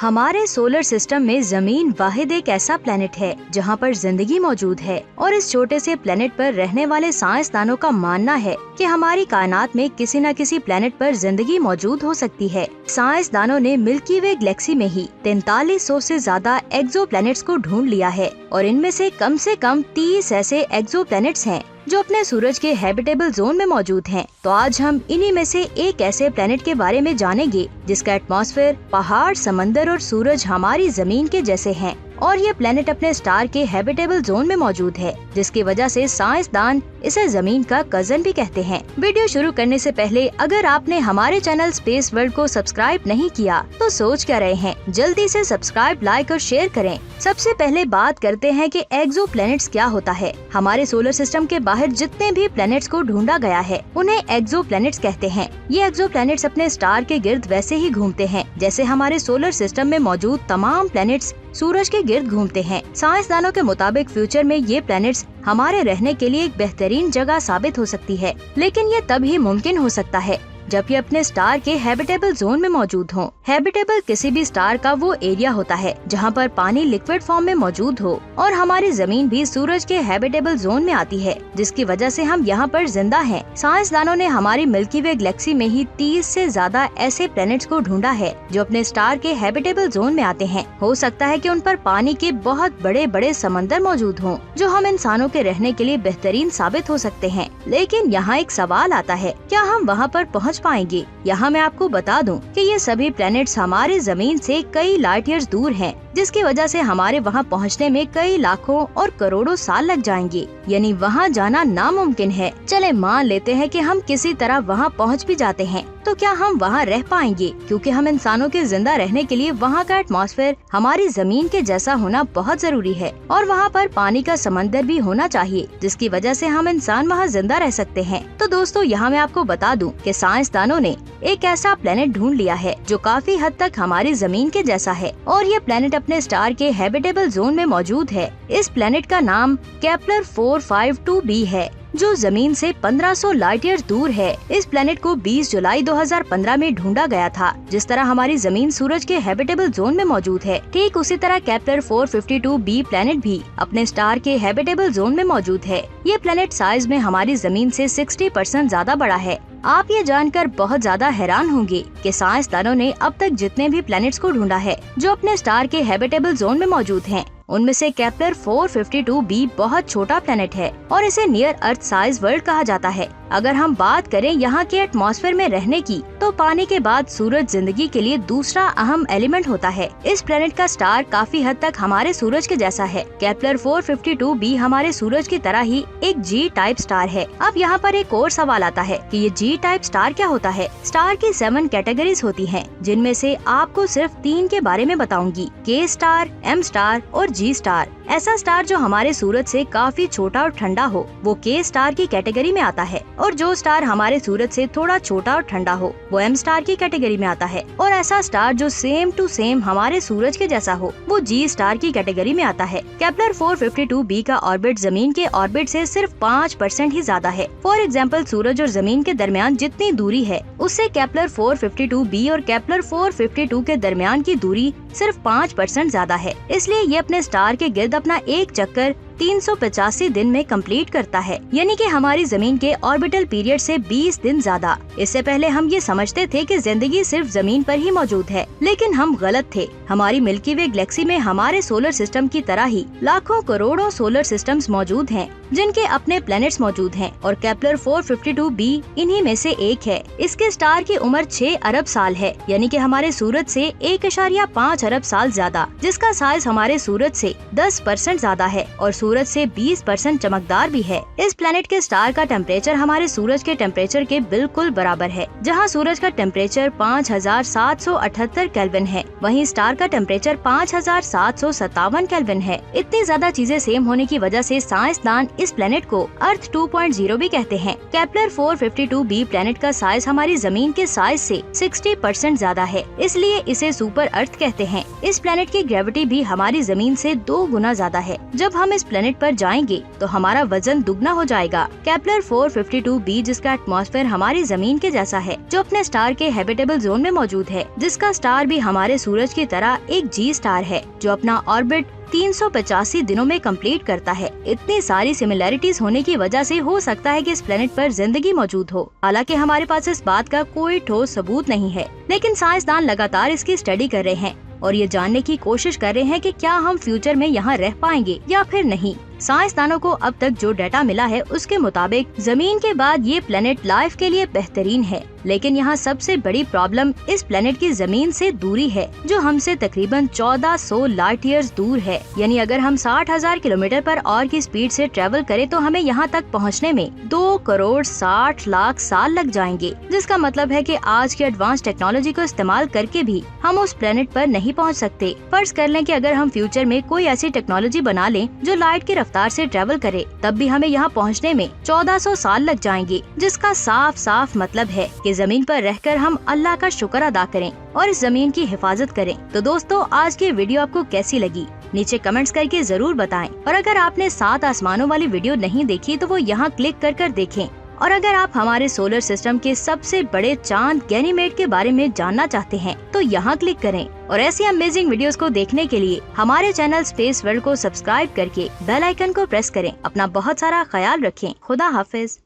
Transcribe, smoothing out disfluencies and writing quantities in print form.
हमारे solar system में जमीन वाहिद एक ऐसा प्लेनेट है जहां पर जिंदगी मौजूद है और इस छोटे से प्लेनेट पर रहने वाले साइंसदानों का मानना है कि हमारी कायनात में किसी न किसी प्लेनेट पर जिंदगी मौजूद हो सकती है। साइंसदानों ने मिल्की वे गैलेक्सी में ही 4300 से ज्यादा एक्सोप्लैनेट्स को ढूंढ लिया है और इनमें से कम 30 ऐसे एक्सोप्लैनेट्स हैं जो अपने सूरज के हैबिटेबल जोन में मौजूद हैं। तो आज हम इन्हीं में से एक ऐसे प्लेनेट के बारे में जानेंगे जिसका एटमॉस्फेयर, पहाड़, समंदर और सूरज हमारी जमीन के जैसे हैं और ये प्लेनेट अपने स्टार के हैबिटेबल जोन में मौजूद है, जिसकी वजह से साइंसदान इसे जमीन का कजन भी कहते हैं। वीडियो शुरू करने से पहले अगर आपने हमारे चैनल स्पेस वर्ल्ड को सब्सक्राइब नहीं किया तो सोच क्या रहे हैं, जल्दी से सब्सक्राइब, लाइक और शेयर करें। सबसे पहले बात करते हैं कि एक्सोप्लैनेट्स क्या होता है। हमारे सोलर सिस्टम के बाहर जितने भी प्लैनेट्स को ढूंढा गया है उन्हें एक्सोप्लैनेट्स कहते हैं। ये एक्सोप्लैनेट्स अपने स्टार के गिर्द वैसे ही घूमते हैं जैसे हमारे सोलर सिस्टम में मौजूद तमाम प्लैनेट्स सूरज के गिर्द घूमते हैं। साइंसदानों के मुताबिक फ्यूचर में ये प्लैनेट्स हमारे रहने के लिए एक बेहतरीन जगह साबित हो सकती है, लेकिन ये तभी मुमकिन हो सकता है जब ये अपने स्टार के हैबिटेबल जोन में मौजूद हों। हैबिटेबल किसी भी स्टार का वो एरिया होता है जहाँ पर पानी लिक्विड फॉर्म में मौजूद हो और हमारी जमीन भी सूरज के हैबिटेबल जोन में आती है, जिसकी वजह से हम यहाँ पर जिंदा हैं। साइंसदानों ने हमारी मिल्की वे गैलेक्सी में ही 30 से ज्यादा ऐसे प्लैनेट्स को ढूंढा है जो अपने स्टार के हैबिटेबल जोन में आते हैं। हो सकता है कि उन पर पानी के बहुत बड़े बड़े समंदर मौजूद हों जो हम इंसानों के रहने के लिए बेहतरीन साबित हो सकते हैं। लेकिन यहाँ एक सवाल आता है, क्या हम वहाँ पर पहुँच पाएंगे? यहाँ मैं आपको बता दूं कि ये सभी प्लैनेट्स हमारे जमीन से कई लाइट ईयर्स दूर हैं, जिसकी वजह से हमारे वहाँ पहुँचने में कई लाखों और करोड़ों साल लग जाएंगे, यानी वहाँ जाना नामुमकिन है। चले मान लेते हैं कि हम किसी तरह वहाँ पहुँच भी जाते हैं, तो क्या हम वहाँ रह पाएंगे? क्योंकि हम इंसानों के जिंदा रहने के लिए वहाँ का एटमॉस्फेयर हमारी जमीन के जैसा होना बहुत जरूरी है और वहाँ पर पानी का समंदर भी होना चाहिए, जिसकी वजह से हम इंसान वहाँ जिंदा रह सकते हैं। तो दोस्तों, यहाँ मैं आपको बता दूं कि साइंसदानों ने एक ऐसा प्लेनेट ढूंढ लिया है जो काफी हद तक हमारी जमीन के जैसा है और ये प्लेनेट अपने स्टार के हैबिटेबल जोन में मौजूद है। इस प्लेनेट का नाम केपलर 452b है जो जमीन से 1500 लाइट ईयर दूर है। इस प्लेनेट को 20 जुलाई 2015 में ढूंढा गया था। जिस तरह हमारी जमीन सूरज के हैबिटेबल जोन में मौजूद है, ठीक उसी तरह केपलर 452b प्लेनेट भी अपने स्टार के हैबिटेबल जोन में मौजूद है। ये प्लेनेट साइज में हमारी जमीन से 60% ज्यादा बड़ा है। आप ये जानकर बहुत ज्यादा हैरान होंगे कि साइंसदानों ने अब तक जितने भी प्लैनेट्स को ढूंढा है जो अपने स्टार के हैबिटेबल जोन में मौजूद हैं, उनमें से केपलर 452b बहुत छोटा प्लेनेट है और इसे नियर अर्थ साइज वर्ल्ड कहा जाता है। अगर हम बात करें यहाँ के एटमॉस्फेयर में रहने की, तो पानी के बाद सूरज जिंदगी के लिए दूसरा अहम एलिमेंट होता है। इस प्लेनेट का स्टार काफी हद तक हमारे सूरज के जैसा है। केपलर 452b हमारे सूरज की तरह ही एक जी टाइप स्टार है। अब यहाँ पर एक और सवाल आता है कि ये जी टाइप स्टार क्या होता है? स्टार की 7 कैटेगरीज होती हैं, जिनमें से आपको सिर्फ 3 के बारे में बताऊंगी, के स्टार, एम स्टार और जी स्टार। ऐसा स्टार जो हमारे सूरज से काफी छोटा और ठंडा हो वो के स्टार की कैटेगरी में आता है और जो स्टार हमारे सूरज से थोड़ा छोटा और ठंडा हो वो एम स्टार की कैटेगरी में आता है और ऐसा स्टार जो सेम टू सेम हमारे सूरज के जैसा हो वो जी स्टार की कैटेगरी में आता है। केपलर 452b का ऑर्बिट जमीन के ऑर्बिट से सिर्फ 5% ही ज्यादा है। फॉर एग्जाम्पल, सूरज और जमीन के दरमियान जितनी दूरी है उससे केपलर 452b और केपलर 452 के दरमियान की दूरी सिर्फ 5% ज्यादा है। इसलिए ये अपने स्टार के गिर्द अपना एक चक्कर 385 दिन में कंप्लीट करता है, यानी कि हमारी जमीन के ऑर्बिटल पीरियड से 20 दिन ज्यादा। इससे पहले हम ये समझते थे कि जिंदगी सिर्फ जमीन पर ही मौजूद है, लेकिन हम गलत थे। हमारी मिल्की वे गैलेक्सी में हमारे सोलर सिस्टम की तरह ही लाखों करोड़ों सोलर सिस्टम्स मौजूद हैं, जिनके अपने प्लैनेट्स मौजूद हैं और केपलर 452b इन्हीं में से एक है। इसके स्टार की उम्र 6 अरब साल है, यानी कि हमारे सूरज से 1.5 अरब साल ज्यादा, जिसका साइज हमारे सूरज से 10% ज्यादा है और सूरज से 20% चमकदार भी है। इस प्लेनेट के स्टार का टेम्परेचर हमारे सूरज के टेम्परेचर के बिल्कुल बराबर है। जहां सूरज का टेम्परेचर 5778 केल्विन है, वहीं स्टार का टेम्परेचर 5757 केल्विन है। इतनी ज्यादा चीजें सेम होने की वजह से साइंसदान इस प्लेनेट को अर्थ 2.0 भी कहते हैं। केपलर 452b प्लेनेट का साइज हमारी जमीन के साइज से 60% ज्यादा है, इसलिए इसे सुपर अर्थ कहते हैं। इस प्लेनेट की ग्रेविटी भी हमारी जमीन से 2 गुना ज्यादा है। जब हम इस प्लेनेट पर जाएंगे तो हमारा वजन दुगना हो जाएगा। केपलर 452b, जिसका एटमॉस्फेयर हमारी जमीन के जैसा है, जो अपने स्टार के हैबिटेबल जोन में मौजूद है, जिसका स्टार भी हमारे सूरज की तरह एक जी स्टार है, जो अपना ऑर्बिट 385 दिनों में कंप्लीट करता है। इतनी सारी सिमिलैरिटीज होने की वजह से हो सकता है कि इस प्लेनेट पर जिंदगी मौजूद हो। हालांकि हमारे पास इस बात का कोई ठोस सबूत नहीं है, लेकिन साइंसदान लगातार इसकी स्टडी कर रहे हैं और ये जानने की कोशिश कर रहे हैं कि क्या हम फ्यूचर में यहाँ रह पाएंगे या फिर नहीं। साइंसदानों को अब तक जो डाटा मिला है उसके मुताबिक जमीन के बाद ये प्लेनेट लाइफ के लिए बेहतरीन है, लेकिन यहाँ सबसे बड़ी प्रॉब्लम इस प्लेनेट की जमीन से दूरी है, जो हमसे तकरीबन 1400 लाइट ईयर्स दूर है। यानी अगर हम 60,000 किलोमीटर पर आवर की स्पीड से ट्रेवल करें तो हमें यहाँ तक पहुँचने में 2 करोड़ 60 लाख साल लग जाएंगे, जिसका मतलब है कि आज की एडवांस टेक्नोलॉजी को इस्तेमाल करके भी हम उस प्लेनेट पर नहीं पहुँच सकते। फर्ज कर लें कि अगर हम फ्यूचर में कोई ऐसी टेक्नोलॉजी बना लें जो लाइट की रफ्तार से ट्रेवल करे, तब भी हमें यहाँ पहुँचने में 1400 साल लग जाएंगे, जिसका साफ साफ मतलब है कि जमीन पर रहकर हम अल्लाह का शुक्र अदा करें और इस जमीन की हिफाजत करें। तो दोस्तों, आज की वीडियो आपको कैसी लगी नीचे कमेंट्स करके जरूर बताएं। और अगर आपने 7 आसमानों वाली वीडियो नहीं देखी तो वो यहाँ क्लिक कर देखें। और अगर आप हमारे सोलर सिस्टम के सबसे बड़े चांद गैनीमेड के बारे में जानना चाहते हैं तो यहाँ क्लिक करें। और ऐसी अमेजिंग वीडियोस को देखने के लिए हमारे चैनल स्पेस वर्ल्ड को सब्सक्राइब करके बेल आइकन को प्रेस करें। अपना बहुत सारा ख्याल रखें। खुदा हाफिज।